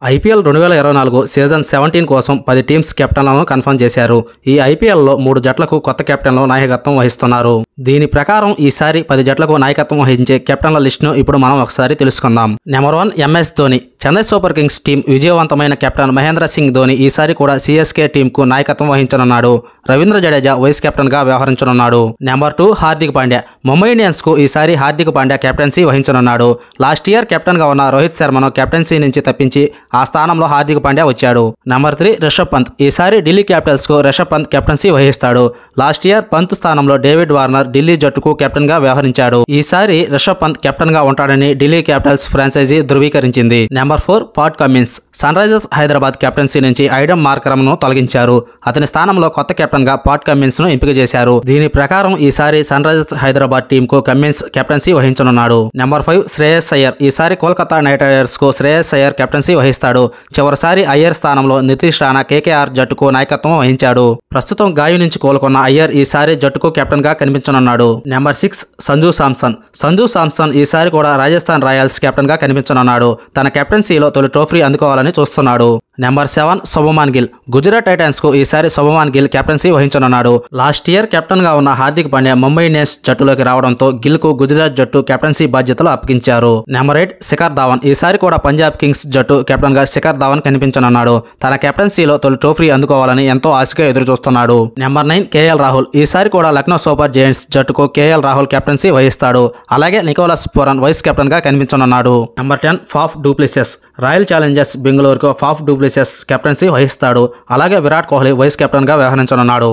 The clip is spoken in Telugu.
ఐపీఎల్ 2024 సీజన్ 17 కోసం 10 టీమ్స్ కెప్టెన్లను కన్ఫర్మ్ చేశారు. ఈ ఐపీఎల్లో 3 జట్లకు కొత్త కెప్టెన్లు నాయకత్వం వహిస్తున్నారు. దీని ప్రకారం ఈసారి 10 జట్లకు నాయకత్వం వహించే కెప్టెన్ల లిస్టును ఇప్పుడు మనం ఒకసారి తెలుసుకుందాం. Number 1 MS Dhoni. Chennai super kings team విజయవంతమైన కెప్టెన్ మహేంద్ర సింగ్ ధోని ఈసారి కూడా సిఎస్కే టీంకు నాయకత్వం వహించనున్నాడు. రవీంద్ర జడేజా వైస్ కెప్టెన్ గా వ్యవహరించనున్నాడు. నెంబర్ 2 హార్దిక్ పాండ్యా. ముంబై ఇండియన్స్ కు ఈసారి హార్దిక్ పాండ్యా కెప్టెన్సీ వహించనున్నాడు. లాస్ట్ ఇయర్ కెప్టెన్ గా ఉన్న రోహిత్ శర్మను కెప్టెన్సీ నుంచి తప్పించి ఆ స్థానంలో హార్దిక్ పాండ్యా వచ్చాడు. నెంబర్ 3 రిషబ్ పంత్. ఈసారి ఢిల్లీ క్యాపిటల్స్ కు రిషబ్ పంత్ కెప్టెన్సీ వహిస్తాడు. లాస్ట్ ఇయర్ పంత్ స్థానంలో డేవిడ్ వార్నర్ ఢిల్లీ జట్టుకు కెప్టెన్ గా వ్యవహరించాడు. ఈసారి రిషబ్ పంత్ కెప్టెన్ గా ఉంటాడని ఢిల్లీ క్యాపిటల్స్ ఫ్రాంచైజీ ధృవీకరించింది. Number 4 Pat Cummins. Sunrisers Hyderabad captaincy నుంచి ఐడమ్ మార్కరమ్ ను తొలగించారు. అతని స్థానంలో కొత్త కెప్టెన్ గా పాట్ కమిన్స్ ను ఎంపిక చేశారు. దీని ప్రకారం ఈసారి సన్ రైజర్స్ హైదరాబాద్ టీం కు కమిన్స్ కెప్టెన్సీ వహించనున్నాడు. నెంబర్ 5 శ్రేయస్ అయ్యర్. ఈసారి కోల్కతా నైట్ రైడర్స్ కు శ్రేయస్ అయ్యర్ కెప్టెన్సీ వహిస్తాడు. చివరిసారి అయ్యర్ స్థానంలో నితీష్ రాణా కేకేఆర్ జట్టుకు నాయకత్వం వహించాడు. ప్రస్తుతం గాయం నుంచి కోలుకున్న అయ్యర్ ఈసారి జట్టుకు కెప్టెన్ గా కనిపించనున్నాడు. నెంబర్ 6 సంజు శాంసన్. సంజు శాంసన్ ఈసారి కూడా రాజస్థాన్ రాయల్స్ కెప్టెన్ గా కనిపించనున్నాడు. తన కెప్టెన్సీలో తొలి ట్రోఫీ అందుకోవాలని చూస్తున్నాడు. నెంబర్ 7 శుభమాన్ గిల్. గుజరాత్ టైటాన్స్ కు ఈసారి శుభమాన్ గిల్ కెప్టెన్సీ వహించనున్నాడు. లాస్ట్ ఇయర్ కెప్టెన్ గా ఉన్న హార్దిక్ పాండ్యా ముంబై ఇండియన్స్ జట్టులోకి రావడంతో గిల్ కు గుజరాత్ జట్టు కెప్టెన్సీ బాధ్యతలు అప్పగించారు. నెంబర్ 8 శిఖర్ ధావన్. ఈసారి కూడా పంజాబ్ కింగ్స్ జట్టు కెప్టెన్ గా శిఖర్ ధావన్ కనిపించనున్నాడు. తన కెప్టెన్సీలో తొలి ట్రోఫీ అందుకోవాలని ఎంతో ఆశగా ఎదురు చూస్తున్నాడు. Number 9 KL Rahul. ఈసారి కూడా లక్నో సూపర్ జైంట్స్ జట్టుకు కేఎల్ రాహుల్ కెప్టెన్సీ వహిస్తాడు. అలాగే నికోలస్ పూరన్ వైస్ కెప్టెన్ గా కనిపించనున్నాడు. Number 10 Faf du Plessis. Royal challengers బెంగళూరుకు ఫాఫ్ డూప్లెసిస్ కెప్టెన్సీ వహిస్తాడు. అలాగే విరాట్ కోహ్లీ వైస్ కెప్టెన్ గా వ్యవహరించనున్నాడు.